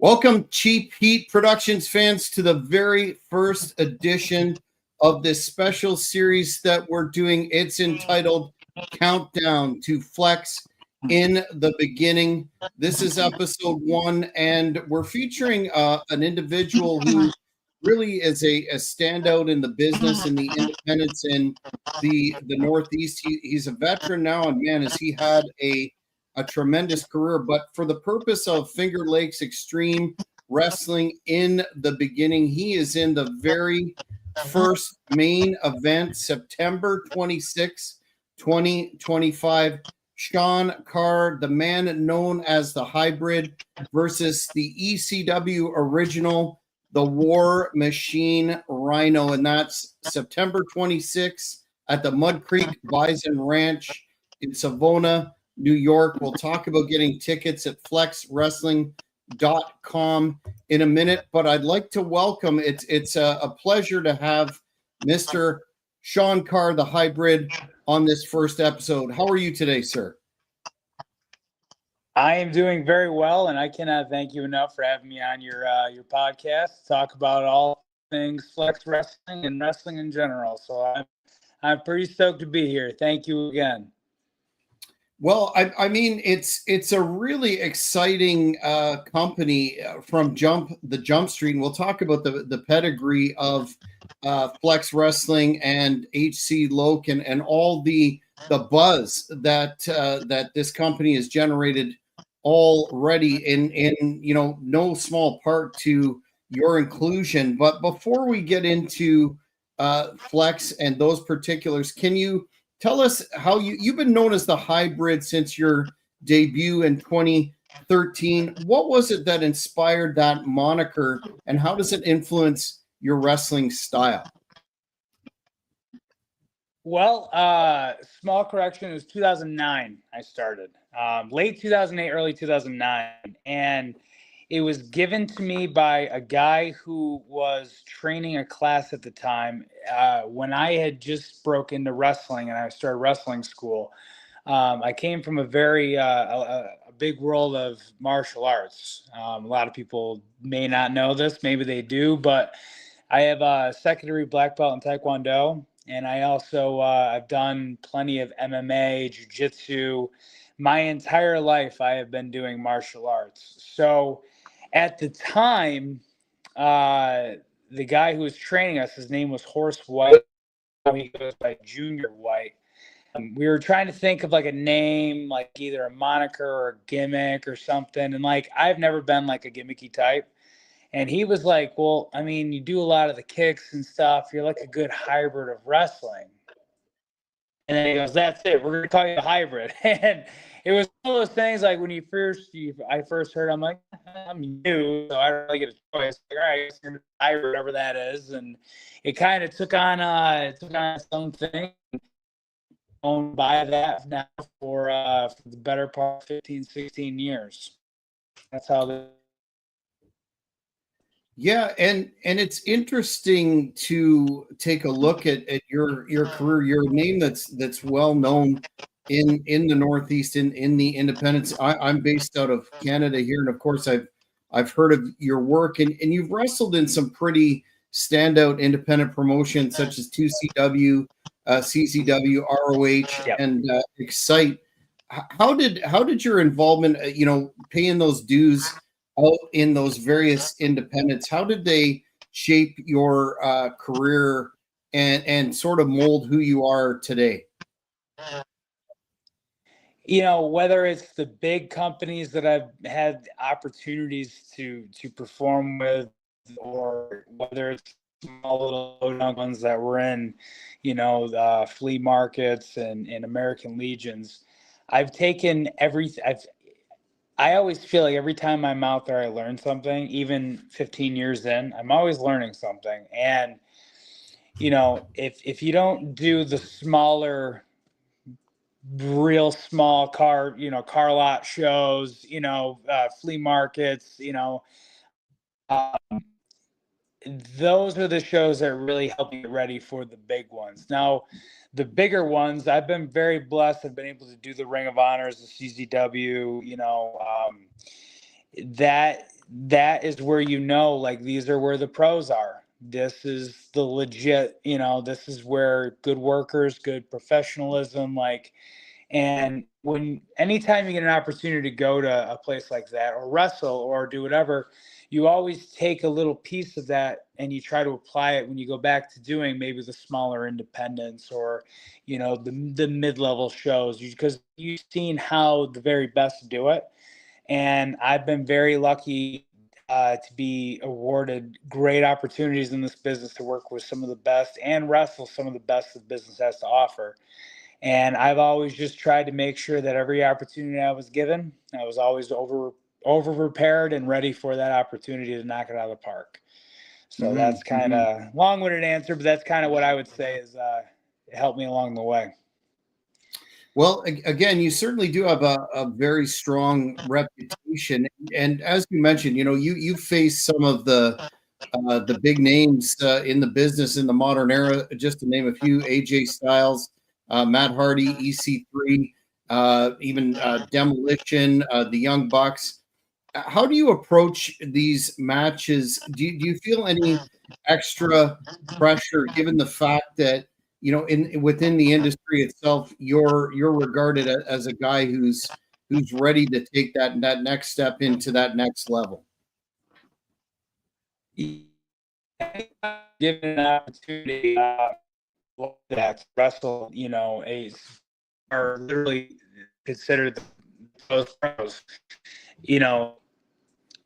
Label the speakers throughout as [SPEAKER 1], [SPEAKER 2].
[SPEAKER 1] Welcome, Cheap Heat Productions fans, to the very first edition of this special series that we're doing. It's entitled Countdown to Flex in the Beginning. This is episode 1, and we're featuring an individual who really is a standout in the business, in the independents in the Northeast. He's a veteran now, and man, has he had a tremendous career. But for the purpose of Finger Lakes Extreme Wrestling in the Beginning, he is in the very first main event, September 26, 2025. Sean Carr, the man known as the Hybrid, versus the ECW original, the War Machine Rhino. And that's September 26 at the Mud Creek Bison Ranch in Savona, New York. We'll talk about getting tickets at flexwrestling.com in a minute, but I'd like to welcome, it's a pleasure to have Mr. Sean Carr, the Hybrid, on this first episode. How are you today, sir?
[SPEAKER 2] I am doing very well, and I cannot thank you enough for having me on your podcast to talk about all things flex wrestling and wrestling in general. So I'm pretty stoked to be here. Thank you again.
[SPEAKER 1] Well, I mean, it's a really exciting company from the Jump Street, and we'll talk about the pedigree of Flex Wrestling and HC Loke and all the buzz that this company has generated already in no small part to your inclusion. But before we get into Flex and those particulars, can you tell us how you've been known as the Hybrid since your debut in 2013. What was it that inspired that moniker, and how does it influence your wrestling style?
[SPEAKER 2] Well, small correction, it was 2009 I started. Late 2008, early 2009. And it was given to me by a guy who was training a class at the time when I had just broke into wrestling and I started wrestling school. I came from a very a big world of martial arts. A lot of people may not know this, maybe they do, but I have a secondary black belt in Taekwondo, and I also I've done plenty of MMA, jiu-jitsu. My entire life I have been doing martial arts. So at the time, the guy who was training us, his name was Horse White. He goes by Junior White. We were trying to think of like a name, like either a moniker or a gimmick or something. And like, I've never been like a gimmicky type. And he was like, well, I mean, you do a lot of the kicks and stuff. You're like a good hybrid of wrestling. And then he goes, that's it. We're going to call you a hybrid. And it was one of those things like when I first heard, I'm like, I'm new, so I don't really get a choice. Like, all right, I'm hybrid, whatever that is. And it kind of took on something. Owned by that now for the better part of 15, 16 years. That's how
[SPEAKER 1] Yeah, and it's interesting to take a look at your career, your name that's well known in the Northeast, in the independents. I'm based out of Canada here, and of course I've heard of your work, and you've wrestled in some pretty standout independent promotions such as 2CW, CZW, ROH,
[SPEAKER 2] Yep.
[SPEAKER 1] and Excite. How did your involvement, paying those dues out in those various independents, how did they shape your career and sort of mold who you are today?
[SPEAKER 2] Whether it's the big companies that I've had opportunities to perform with, or whether it's small little ones that were in, the flea markets and American Legions, I've taken everything. I always feel like every time I'm out there, I learn something. Even 15 years in, I'm always learning something. And if you don't do the smaller, real small car lot shows, flea markets, those are the shows that really help you get ready for the big ones. Now, the bigger ones, I've been very blessed. I've been able to do the Ring of Honors, the CZW, that that is where, like, these are where the pros are. This is the legit, this is where good workers, good professionalism, like, and anytime you get an opportunity to go to a place like that or wrestle or do whatever, you always take a little piece of that and you try to apply it when you go back to doing maybe the smaller independents or, the mid-level shows, because you've seen how the very best do it. And I've been very lucky to be awarded great opportunities in this business to work with some of the best and wrestle some of the best the business has to offer. And I've always just tried to make sure that every opportunity I was given, I was always over prepared and ready for that opportunity to knock it out of the park. So that's kind of long-winded answer, but that's kind of what I would say is it helped me along the way.
[SPEAKER 1] Well, again, you certainly do have a very strong reputation, and as you mentioned, you face some of the big names in the business in the modern era. Just to name a few: AJ Styles, Matt Hardy, EC3, even Demolition, the Young Bucks. How do you approach these matches? Do you feel any extra pressure given the fact that within the industry itself, you're regarded as a guy who's ready to take that next step into that next level?
[SPEAKER 2] Given an opportunity that wrestle, are literally considered the pros.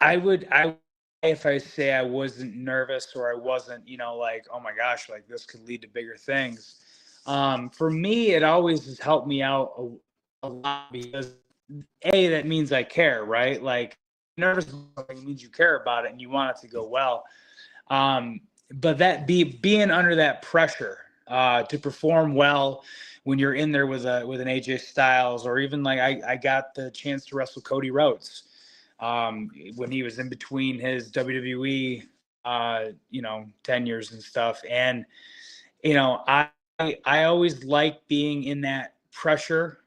[SPEAKER 2] I if I say I wasn't nervous or I wasn't, like, oh my gosh, like this could lead to bigger things. For me, it always has helped me out a lot because that means I care, right? Like, nervous means you care about it and you want it to go well. But being under that pressure to perform well when you're in there with an AJ Styles, or even like I got the chance to wrestle Cody Rhodes when he was in between his WWE tenures and stuff. And I always like being in that pressure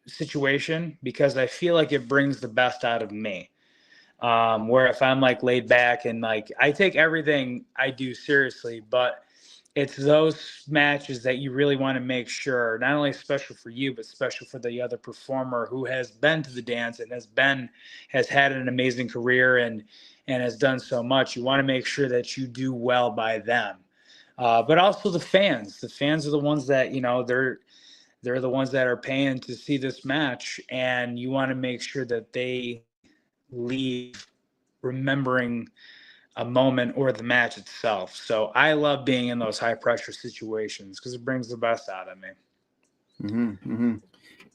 [SPEAKER 2] situation because I feel like it brings the best out of me. Where if I'm like laid back and like I take everything I do seriously, but it's those matches that you really want to make sure not only special for you, but special for the other performer who has been to the dance and has had an amazing career and has done so much. You want to make sure that you do well by them. But also the fans. The fans are the ones that, they're the ones that are paying to see this match, and you want to make sure that they leave remembering a moment or the match itself. So I love being in those high pressure situations because it brings the best out of me.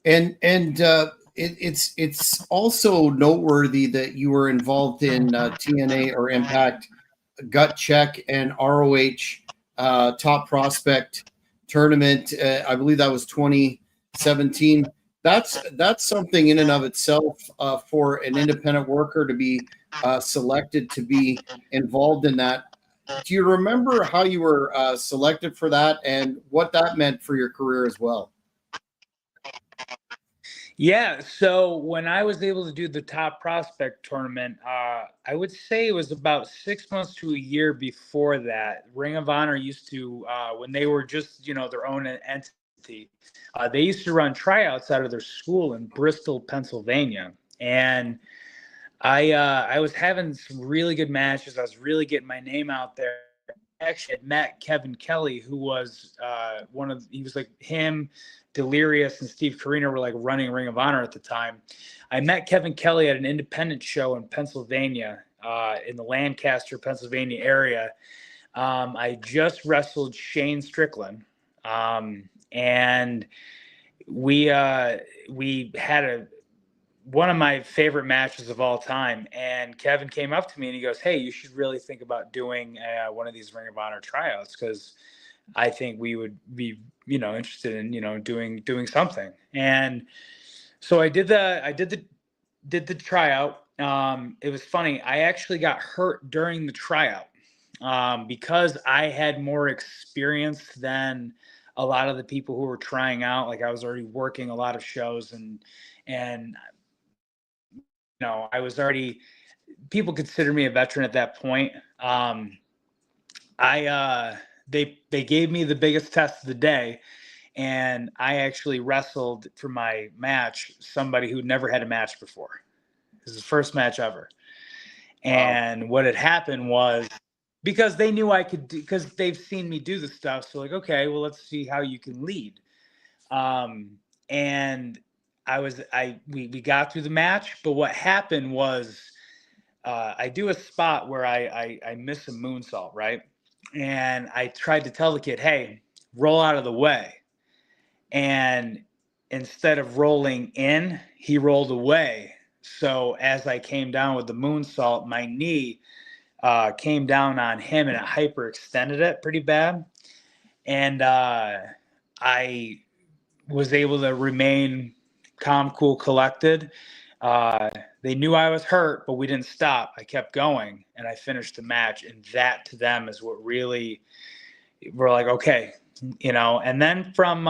[SPEAKER 1] And it's also noteworthy that you were involved in TNA or Impact, Gut Check, and ROH Top Prospect tournament. I believe that was 2017. That's something in and of itself for an independent worker to be selected to be involved in that. Do you remember how you were selected for that and what that meant for your career as well?
[SPEAKER 2] Yeah, so when I was able to do the Top Prospect tournament, I would say it was about 6 months to a year before that. Ring of Honor used to, when they were just, their own entity, they used to run tryouts out of their school in Bristol, Pennsylvania. And I was having some really good matches. I was really getting my name out there. I actually had met Kevin Kelly, who was he was like him, Delirious, and Steve Corino were like running Ring of Honor at the time. I met Kevin Kelly at an independent show in Pennsylvania, in the Lancaster, Pennsylvania area. I just wrestled Shane Strickland, and we had one of my favorite matches of all time. And Kevin came up to me and he goes, "Hey, you should really think about doing one of these Ring of Honor tryouts because I think we would be, interested in, doing something." And so I did the tryout. It was funny. I actually got hurt during the tryout because I had more experience than a lot of the people who were trying out. Like I was already working a lot of shows and I was already people consider me a veteran at that point. They gave me the biggest test of the day, and I actually wrestled for my match somebody who'd never had a match before. This is the first match ever. And what had happened was, because they knew I could do, because they've seen me do the stuff. So like, okay, well, let's see how you can lead. And we got through the match, but what happened was, I do a spot where I miss a moonsault, right? And I tried to tell the kid, hey, roll out of the way. And instead of rolling in, he rolled away. So as I came down with the moonsault, my knee came down on him and it hyperextended it pretty bad. And I was able to remain calm, cool, collected. They knew I was hurt, but we didn't stop. I kept going and I finished the match. And that to them is what really, we're like, okay, and then from,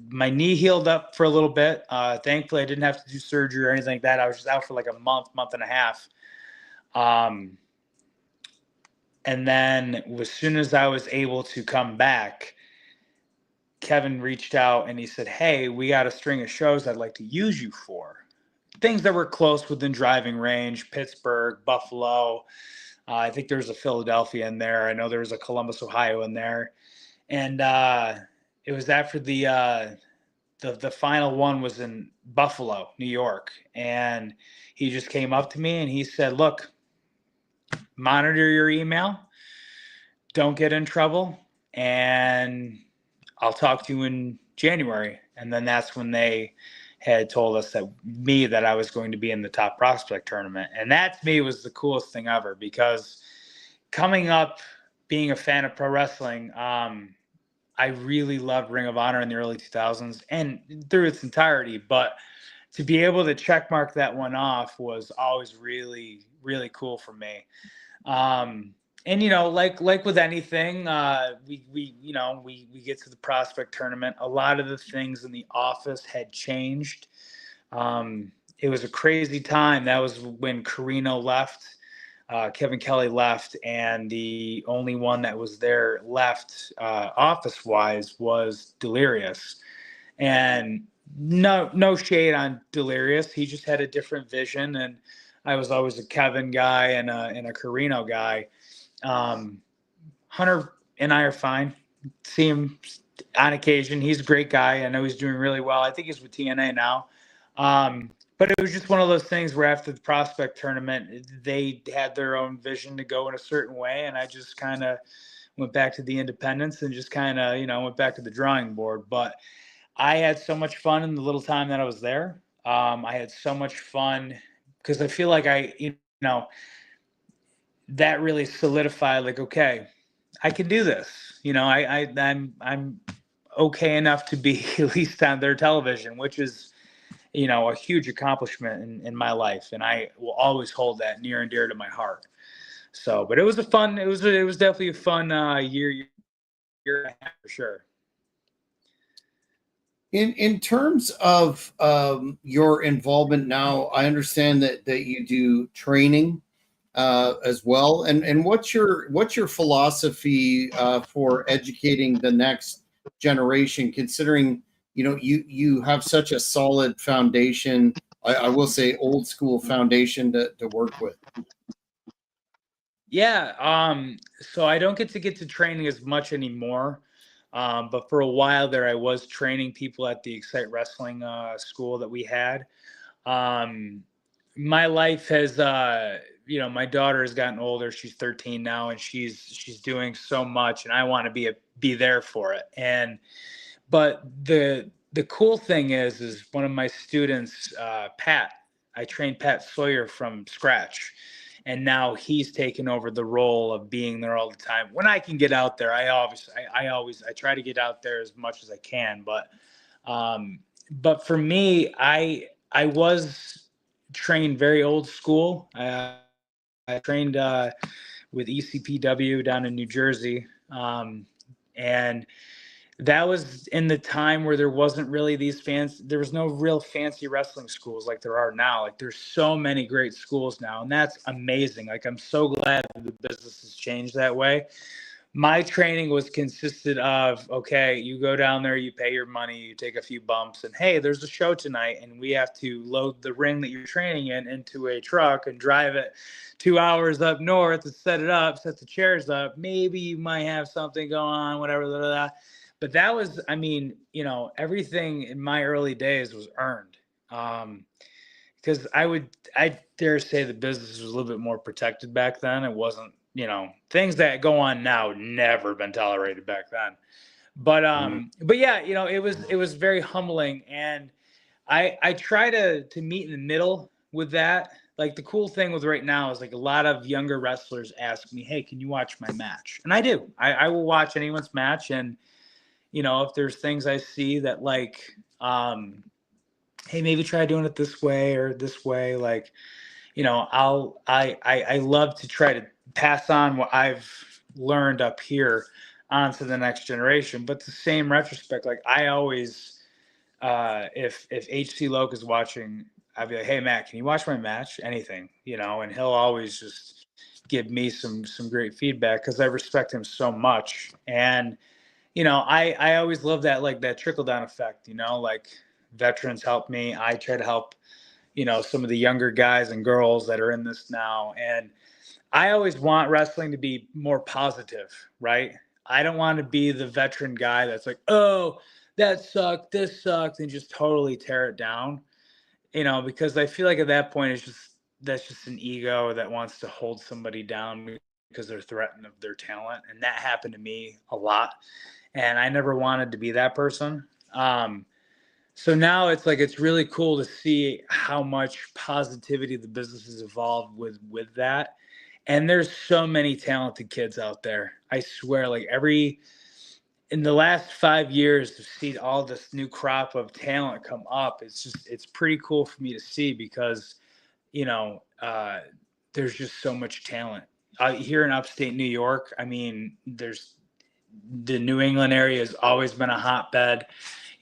[SPEAKER 2] my knee healed up for a little bit. Thankfully I didn't have to do surgery or anything like that. I was just out for like a month and a half. And then as soon as I was able to come back, Kevin reached out and he said, hey, we got a string of shows I'd like to use you for. Things that were close within driving range, Pittsburgh, Buffalo. I think there's a Philadelphia in there. I know there was a Columbus, Ohio in there. And it was after the final one was in Buffalo, New York. And he just came up to me and he said, look, monitor your email. Don't get in trouble. And I'll talk to you in January. And then that's when they had told us that I was going to be in the top prospect tournament. And that to me was the coolest thing ever, because coming up, being a fan of pro wrestling, I really loved Ring of Honor in the early 2000s and through its entirety. But to be able to check mark that one off was always really, really cool for me. And like with anything, we get to the prospect tournament. A lot of the things in the office had changed. It was a crazy time. That was when Carino left, Kevin Kelly left, and the only one that was there left, office-wise, was Delirious. And no shade on Delirious. He just had a different vision, and I was always a Kevin guy and a Carino guy. Hunter and I are fine. See him on occasion. He's a great guy. I know he's doing really well. I think he's with TNA now. But it was just one of those things where after the prospect tournament, they had their own vision to go in a certain way. And I just kind of went back to the independents and just kind of, went back to the drawing board. But I had so much fun in the little time that I was there. I had so much fun because I feel like that really solidified, like, okay, I can do this. I'm okay enough to be at least on their television, which is, a huge accomplishment in my life. And I will always hold that near and dear to my heart. So, but it was definitely a fun year and a half for sure.
[SPEAKER 1] In terms of your involvement now, I understand that you do training as well. And what's your philosophy for educating the next generation, considering you have such a solid foundation, I will say old school foundation to work with?
[SPEAKER 2] Yeah, so I don't get to training as much anymore. But for a while there, I was training people at the Excite Wrestling school that we had. My life has, my daughter has gotten older. She's 13 now, and she's doing so much, and I want to be there for it. But the cool thing is one of my students, Pat. I trained Pat Sawyer from scratch, and now he's taken over the role of being there all the time. When I can get out there, I try to get out there as much as I can. But for me, I was trained very old school. I trained with ECPW down in New Jersey, and that was in the time where there wasn't really there was no real fancy wrestling schools like there are now. Like there's so many great schools now, and that's amazing. Like I'm so glad that the business has changed that way. My training was consisted of, okay, you go down there, you pay your money, you take a few bumps, and hey, there's a show tonight, and we have to load the ring that you're training in into a truck and drive it 2 hours up north and set it up, set the chairs up. Maybe you might have something going on, whatever, blah, blah, blah. But that was, I mean, everything in my early days was earned. Because I dare say the business was a little bit more protected back then. It wasn't, things that go on now never been tolerated back then. But yeah, it was very humbling, and I try to meet in the middle with that. Like the cool thing with right now is like a lot of younger wrestlers ask me, "Hey, can you watch my match?" And I do. I will watch anyone's match, and if there's things I see that like, hey, maybe try doing it this way or this way, like, I love to try to pass on what I've learned up here onto the next generation. But the same retrospect, like I always, if HC Loke is watching, I'd be like, hey Matt, can you watch my match? Anything, and he'll always just give me some great feedback because I respect him so much. And I always love that, like that trickle down effect, like veterans help me. I try to help, some of the younger guys and girls that are in this now. And I always want wrestling to be more positive, right? I don't want to be the veteran guy that's like, oh, that sucked, this sucked, and just totally tear it down, because I feel like at that point that's just an ego that wants to hold somebody down because they're threatened of their talent. And that happened to me a lot. And I never wanted to be that person. So now it's like it's really cool to see how much positivity the business has evolved with that. And there's so many talented kids out there. I swear, like in the last 5 years to see all this new crop of talent come up, it's pretty cool for me to see because, there's just so much talent. Here in upstate New York, I mean, there's the New England area has always been a hotbed,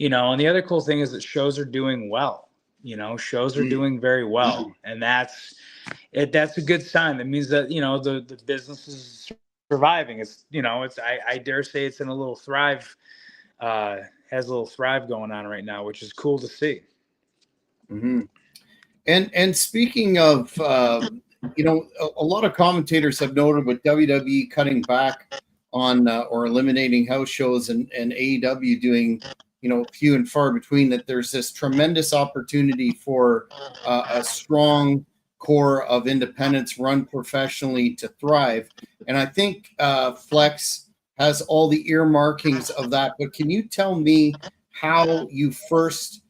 [SPEAKER 2] and the other cool thing is that shows are doing well. Shows are doing very well, and that's a good sign. That means that the business is surviving. I dare say it's in a little thrive, has a little thrive going on right now, which is cool to see.
[SPEAKER 1] Mm-hmm. And speaking of, a lot of commentators have noted with WWE cutting back on or eliminating house shows and AEW doing, few and far between, that there's this tremendous opportunity for a strong core of independents run professionally to thrive. And I think Flex has all the earmarkings of that. But can you tell me how you first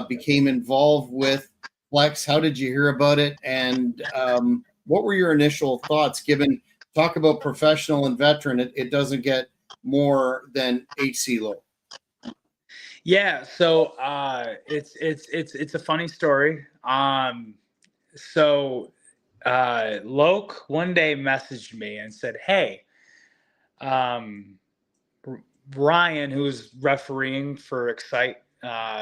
[SPEAKER 1] became involved with Flex? How did you hear about it? And what were your initial thoughts, given talk about professional and veteran, it doesn't get more than HC Low?
[SPEAKER 2] Yeah, so it's a funny story. So Loke one day messaged me and said, "Hey, Ryan, who's refereeing for Excite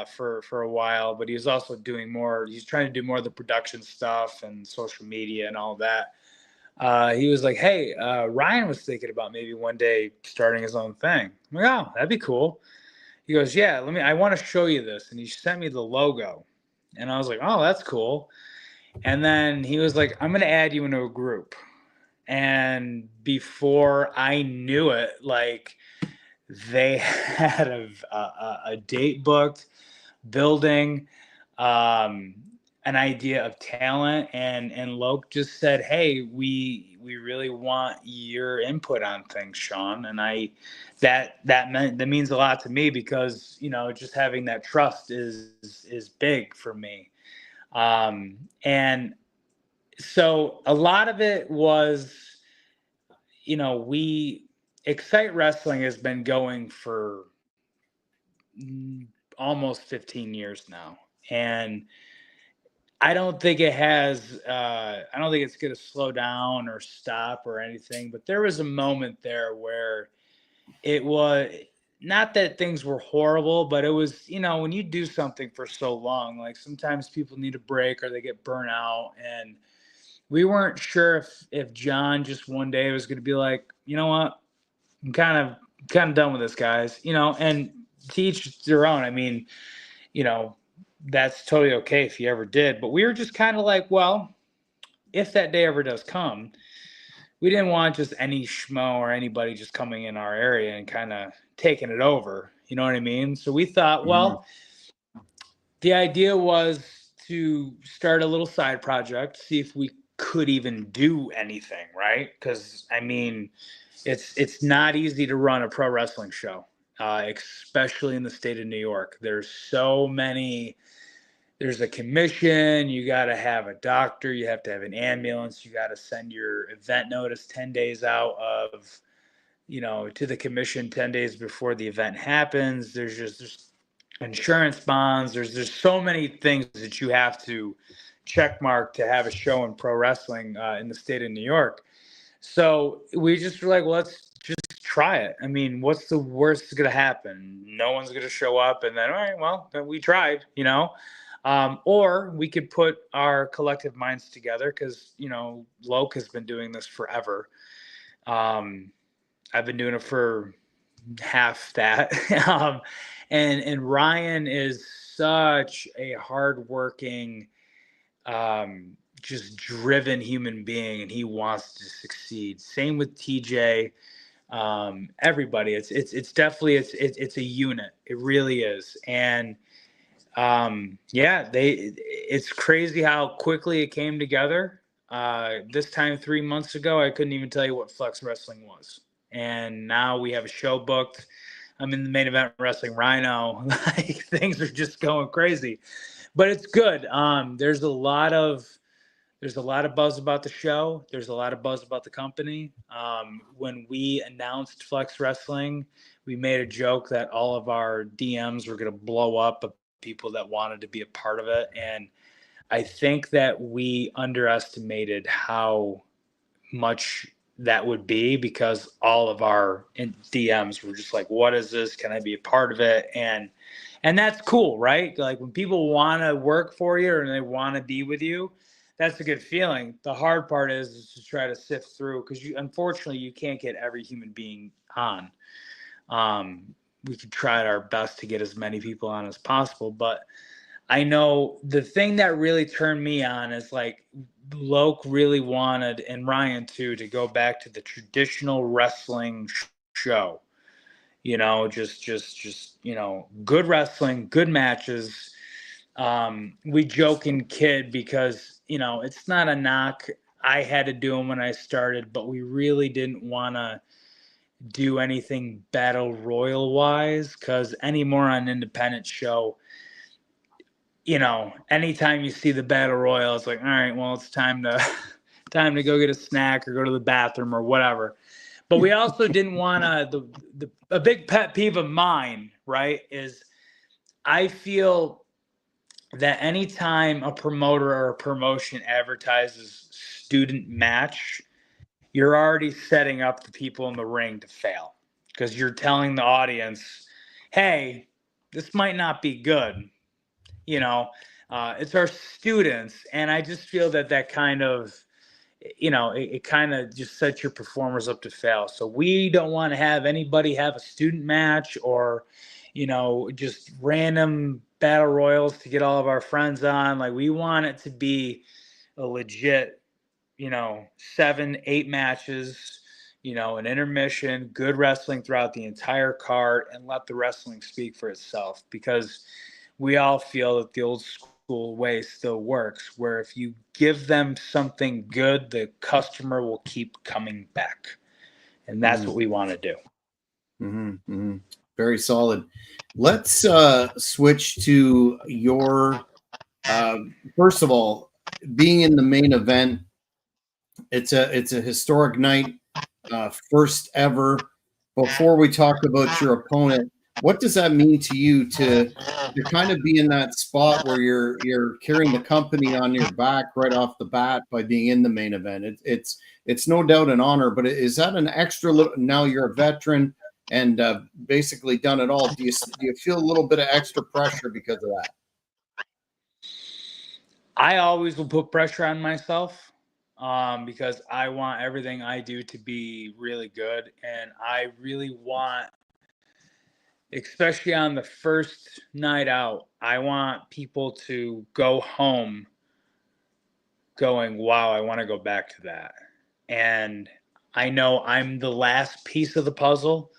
[SPEAKER 2] for a while, but he's also doing more. He's trying to do more of the production stuff and social media and all that. He was like, "Hey, Ryan was thinking about maybe one day starting his own thing." I'm like, "Oh, that'd be cool." He goes, "Yeah, I want to show you this," and he sent me the logo, and I was like, "Oh, that's cool." And then he was like, "I'm gonna add you into a group," and before I knew it, like they had a date booked, building an idea of talent, and Loke just said, "Hey, we really want your input on things, Sean." And that means a lot to me because just having that trust is big for me. And so a lot of it was, we Excite Wrestling has been going for almost 15 years now, and I don't think I don't think it's going to slow down or stop or anything. But there was a moment there where it was not that things were horrible, but it was, when you do something for so long, like sometimes people need a break or they get burnt out. And we weren't sure if John just one day was going to be like, you know what, I'm kind of done with this, guys, and to each their own. I mean, that's totally okay if you ever did. But we were just kind of like, well, if that day ever does come, we didn't want just any schmo or anybody just coming in our area and kind of taking it over. You know what I mean? So we thought, well, the idea was to start a little side project, see if we could even do anything, right? Because I mean, it's not easy to run a pro wrestling show, especially in the state of New York. There's a commission, you got to have a doctor, you have to have an ambulance, you got to send your event notice 10 days out of, to the commission 10 days before the event happens. There's insurance bonds. There's so many things that you have to check mark to have a show in pro wrestling in the state of New York. So we just were like, well, let's just try it. I mean, what's the worst that's going to happen? No one's going to show up. And then, all right, well, then we tried, or we could put our collective minds together because, Loke has been doing this forever. I've been doing it for half that. And Ryan is such a hardworking, just driven human being, and he wants to succeed. Same with TJ. Everybody, it's definitely it's a unit. It really is. And it's crazy how quickly it came together. This time 3 months ago, I couldn't even tell you what Flex Wrestling was, and now we have a show booked. I'm in the main event wrestling Rhino. Like, things are just going crazy, but it's good. There's a lot of buzz about the show. There's a lot of buzz about the company. When we announced Flex Wrestling, we made a joke that all of our DMs were going to blow up of people that wanted to be a part of it. And I think that we underestimated how much that would be, because all of our DMs were just like, what is this? Can I be a part of it? And that's cool, right? Like, when people want to work for you and they want to be with you, that's a good feeling. The hard part is to try to sift through, because unfortunately you can't get every human being on. We could try our best to get as many people on as possible, but I know the thing that really turned me on is, like, Loke really wanted, and Ryan too, to go back to the traditional wrestling show. Just good wrestling, good matches. We joke and kid because, it's not a knock. I had to do them when I started, but we really didn't want to do anything battle royal wise, because anymore on independent show, anytime you see the battle royal, it's like, all right, well, it's time to go get a snack or go to the bathroom or whatever. But we also didn't want to, a big pet peeve of mine, right, is I feel that anytime a promoter or a promotion advertises student match, you're already setting up the people in the ring to fail, because you're telling the audience, hey, this might not be good. It's our students. And I just feel that kind of, it kind of just sets your performers up to fail. So we don't want to have anybody have a student match or, just random battle royals to get all of our friends on. Like, we want it to be a legit, 7-8 matches, an intermission, good wrestling throughout the entire card, and let the wrestling speak for itself, because we all feel that the old school way still works, where if you give them something good, the customer will keep coming back. And that's what we want to do.
[SPEAKER 1] Very solid. Let's switch to your, first of all, being in the main event. It's a historic night, first ever. Before we talk about your opponent, what does that mean to you to kind of be in that spot where you're carrying the company on your back right off the bat by being in the main event? It's no doubt an honor, but is that an extra little? Now you're a veteran. and basically done it all. Do you feel a little bit of extra pressure because of that?
[SPEAKER 2] I always will put pressure on myself because I want everything I do to be really good. And I really want, especially on the first night out, I want people to go home going, wow, I want to go back to that. And I know I'm the last piece of the puzzle.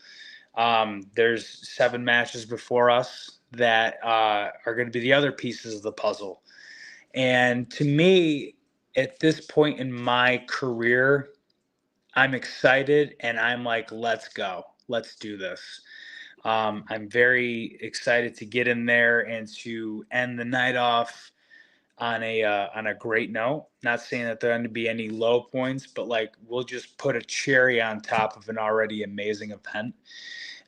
[SPEAKER 2] There's 7 matches before us that are going to be the other pieces of the puzzle. And to me, at this point in my career, I'm excited and I'm like, let's go. Let's do this. I'm very excited to get in there and to end the night off on a great note. Not saying that there are going to be any low points, but like we'll just put a cherry on top of an already amazing event.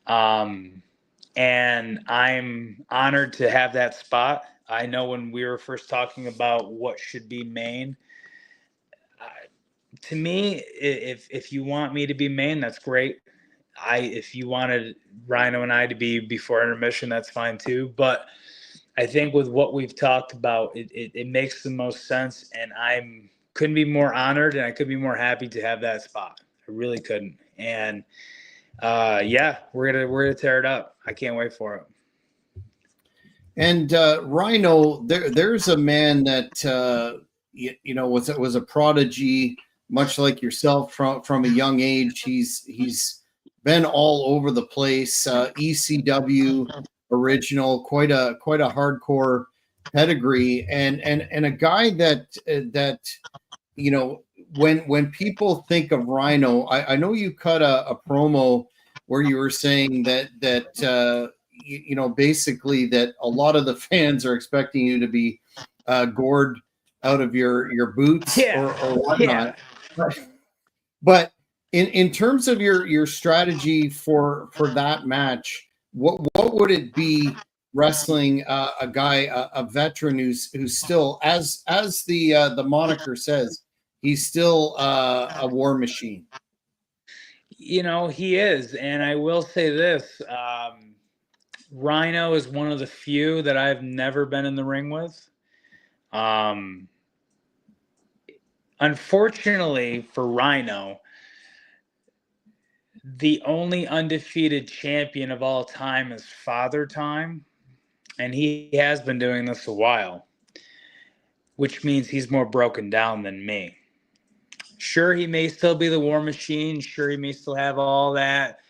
[SPEAKER 2] And I'm honored to have that spot. I know when we were first talking about what should be main, to me, if you want me to be main, that's great. If you wanted Rhino and I to be before intermission, that's fine too. But I think with what we've talked about, it makes the most sense, and I'm couldn't be more honored, and I couldn't be more happy to have that spot. I really couldn't. And yeah, we're gonna tear it up. I can't wait for it.
[SPEAKER 1] And Rhino, there's a man that was a prodigy, much like yourself from a young age. He's been all over the place. ECW original, quite a hardcore pedigree, and a guy that when people think of Rhino, I know you cut a promo where you were saying that basically that a lot of the fans are expecting you to be gored out of your boots or whatnot. Yeah. But in terms of your strategy for that match, what would it be wrestling a guy, a veteran who's still, as the moniker says, he's still a war machine?
[SPEAKER 2] He is, and I will say this. Rhino is one of the few that I've never been in the ring with. Unfortunately for Rhino, the only undefeated champion of all time is Father Time, and he has been doing this a while, which means he's more broken down than me. Sure, he may still be the war machine. Sure, he may still have all that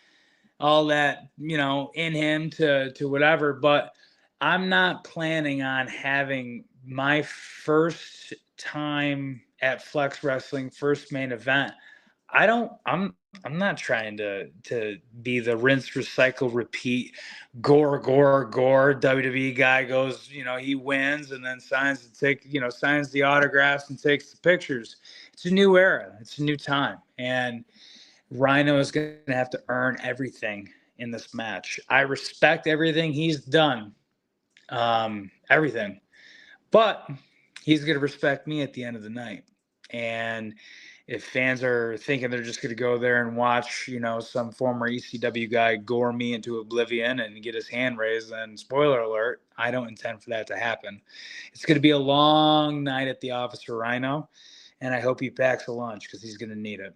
[SPEAKER 2] in him to whatever, but I'm not planning on having my first time at Flex Wrestling, first main event. I'm not trying to be the rinse, recycle, repeat, gore WWE guy. Goes, he wins and then signs the autographs and takes the pictures. It's a new era. It's a new time. And Rhino is going to have to earn everything in this match. I respect everything he's done, everything, but he's going to respect me at the end of the night. And if fans are thinking they're just going to go there and watch, some former ECW guy gore me into oblivion and get his hand raised, then spoiler alert, I don't intend for that to happen. It's going to be a long night at the office for Rhino, and I hope he packs a lunch because he's going to need it.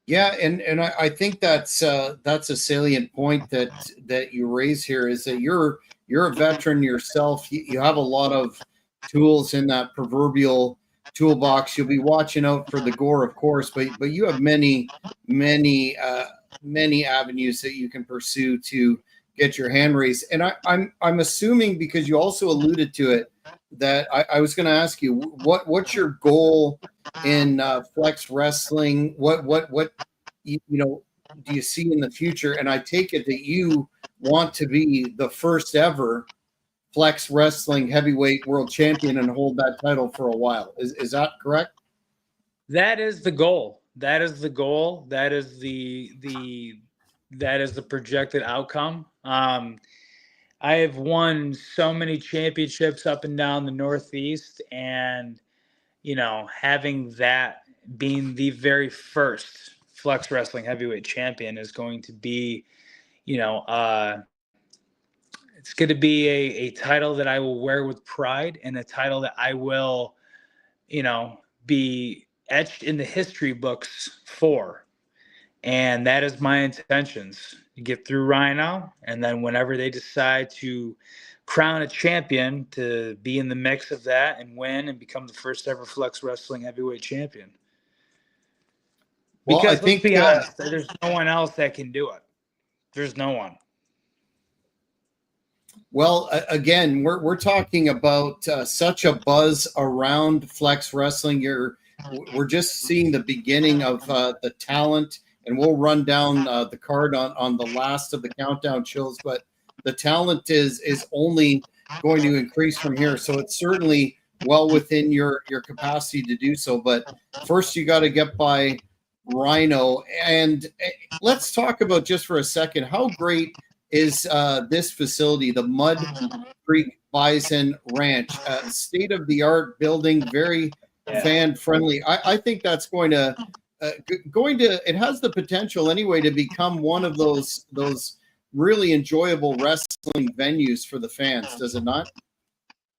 [SPEAKER 1] Yeah, and I think that's a salient point that you raise here, is that you're a veteran yourself. You have a lot of tools in that proverbial toolbox. You'll be watching out for the gore, of course, but you have many avenues that you can pursue to get your hand raised. And I'm assuming, because you also alluded to it, that I was going to ask you what's your goal in Flex Wrestling? What do you see in the future? And I take it that you want to be the first ever Flex Wrestling heavyweight world champion and hold that title for a while. Is that correct?
[SPEAKER 2] That is the goal. That is the goal. That is the projected outcome. I have won so many championships up and down the Northeast, and having that being the very first Flex Wrestling Heavyweight Champion is going to be, it's going to be a title that I will wear with pride, and a title that I will, be etched in the history books for. And that is my intentions, to get through Rhino, and then whenever they decide to crown a champion, to be in the mix of that and win and become the first ever Flex Wrestling Heavyweight Champion.
[SPEAKER 1] Well, I
[SPEAKER 2] Because let's
[SPEAKER 1] think
[SPEAKER 2] be honest, there's no one else that can do it. There's no one.
[SPEAKER 1] Well, again, we're talking about such a buzz around Flex Wrestling. We're just seeing the beginning of the talent, and we'll run down the card on the last of the countdown shows. But the talent is only going to increase from here. So it's certainly well within your capacity to do so. But first, you got to get by Rhino, and let's talk about, just for a second, how great is this facility, the Mud Creek Bison Ranch, state-of-the-art building, very fan-friendly. I think that's going to it has the potential anyway to become one of those really enjoyable wrestling venues for the fans, does it not?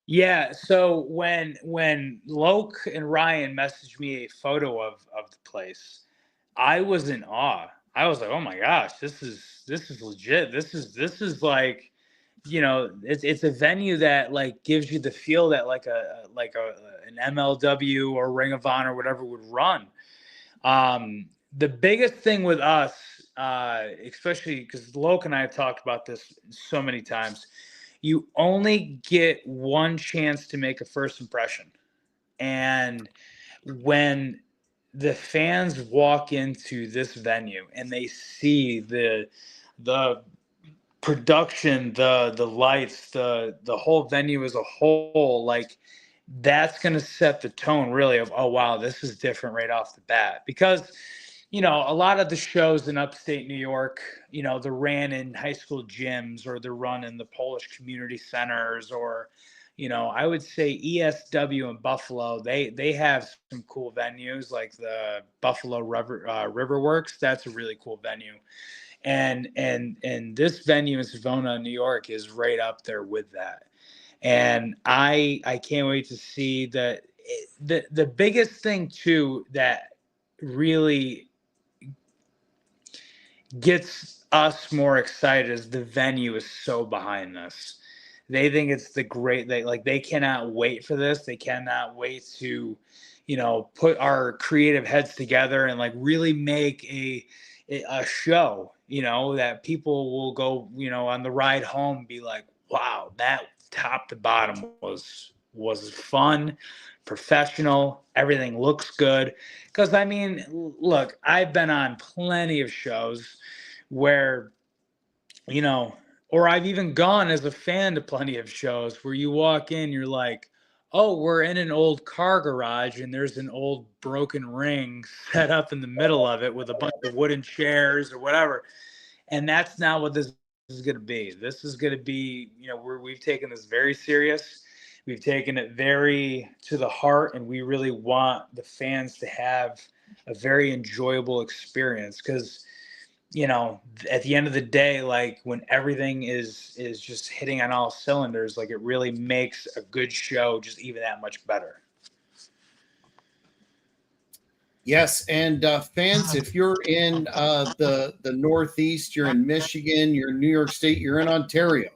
[SPEAKER 2] Yeah. So when Loke and Ryan messaged me a photo of the place, I was in awe. I was like, oh my gosh, this is legit. This is like, it's a venue that like gives you the feel that like an MLW or Ring of Honor or whatever would run. The biggest thing with us, especially because Loke and I have talked about this so many times, you only get one chance to make a first impression. And when the fans walk into this venue and they see the production, the lights, the whole venue as a whole, like, that's going to set the tone really of, oh wow, this is different right off the bat. Because a lot of the shows in upstate New York, they're ran in high school gyms, or they're run in the Polish community centers, or I would say ESW in Buffalo, they have some cool venues, like the Buffalo Riverworks. That's a really cool venue. And this venue in Savona, New York is right up there with that. And I can't wait to see that. The biggest thing too that really gets us more excited is the venue is so behind this. They think it's they cannot wait for this. They cannot wait to, put our creative heads together and like really make a show, that people will go, on the ride home, be like, wow, that top to bottom was fun, professional, everything looks good. Because I mean, look, I've been on plenty of shows where, or I've even gone as a fan to plenty of shows where you walk in, you're like, oh, we're in an old car garage and there's an old broken ring set up in the middle of it with a bunch of wooden chairs or whatever. And that's not what this is going to be. This is going to be, we've taken this very serious. We've taken it very to the heart, and we really want the fans to have a very enjoyable experience. Because, at the end of the day, like, when everything is just hitting on all cylinders, like, it really makes a good show just even that much better.
[SPEAKER 1] Yes, and fans, if you're in the Northeast, you're in Michigan, you're in New York State, you're in Ontario,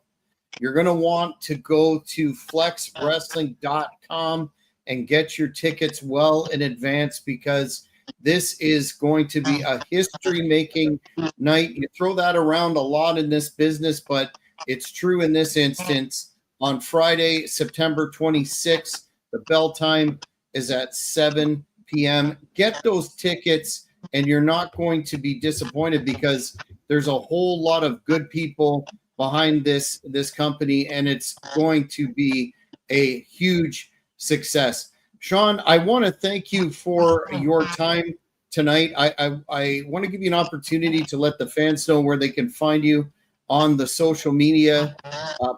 [SPEAKER 1] you're going to want to go to flexwrestling.com and get your tickets well in advance, because this is going to be a history-making night. You throw that around a lot in this business, but it's true in this instance. On Friday, September 26th, the bell time is at 7 p.m. Get those tickets, and you're not going to be disappointed, because there's a whole lot of good people behind this company, and it's going to be a huge success. Sean, I want to thank you for your time tonight. I want to give you an opportunity to let the fans know where they can find you on the social media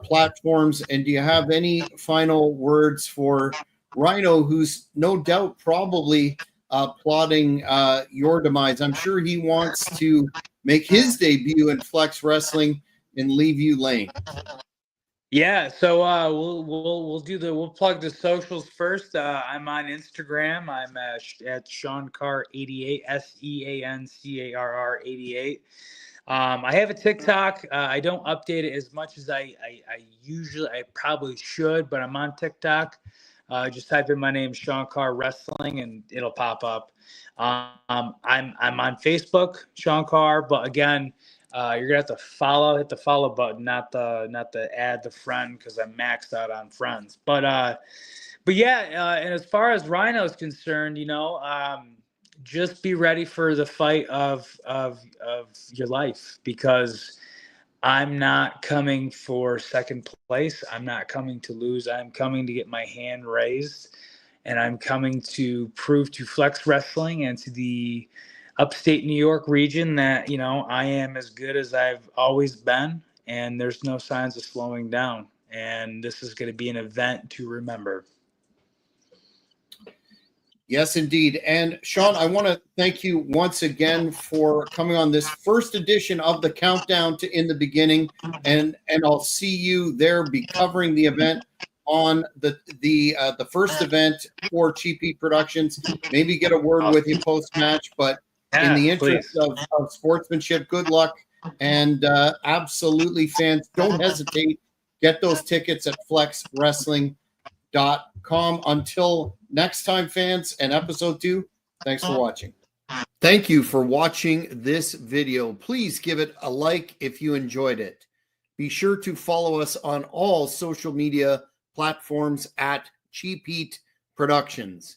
[SPEAKER 1] platforms. And do you have any final words for Rhino, who's no doubt probably plotting your demise. I'm sure he wants to make his debut in Flex Wrestling and leave you lame.
[SPEAKER 2] Yeah, so we'll plug the socials first. I'm on Instagram. I'm at Sean Carr 88, SEANCARR 88. I have a TikTok. I don't update it as much as I probably should, but I'm on TikTok. Just type in my name, Sean Carr Wrestling, and it'll pop up. I'm on Facebook, Sean Carr, but again, you're gonna have to hit the follow button, not the add the friend, because I'm maxed out on friends. But yeah, and as far as Rhino is concerned, just be ready for the fight of your life, because I'm not coming for second place. I'm not coming to lose. I'm coming to get my hand raised, and I'm coming to prove to Flex Wrestling and to the upstate New York region that, I am as good as I've always been, and there's no signs of slowing down. And this is going to be an event to remember.
[SPEAKER 1] Yes, indeed. And Sean, I want to thank you once again for coming on this first edition of the Countdown to In the Beginning. And I'll see you there, be covering the event on the first event for Cheap Heat Productions. Maybe get a word with you post-match, but in the interest of sportsmanship, good luck. And absolutely, fans, don't hesitate. Get those tickets at flexwrestling.com. Until next time, fans, and episode 2, thanks for watching. Thank you for watching this video. Please give it a like if you enjoyed it. Be sure to follow us on all social media platforms at Cheap Heat Productions.